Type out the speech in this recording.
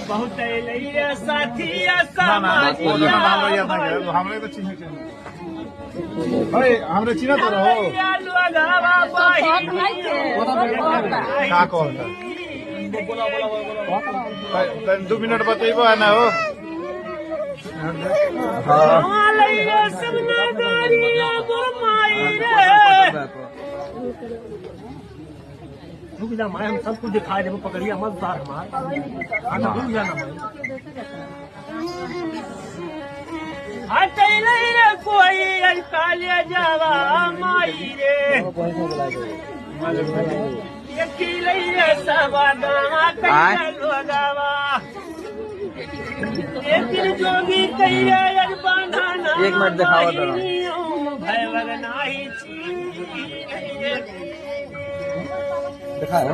बहुत साथी हमरे तो चिन्ह अरे हमरे चिन्ह तो रहो का कहता 2 मिनट बतेबो है ना हो माए हम सब कुछ दिखाई देव पकड़िए मजदार हमारा भूल जाना कोई काले जावा माई रे जोगी एक मिनट दिखावा दिखाओ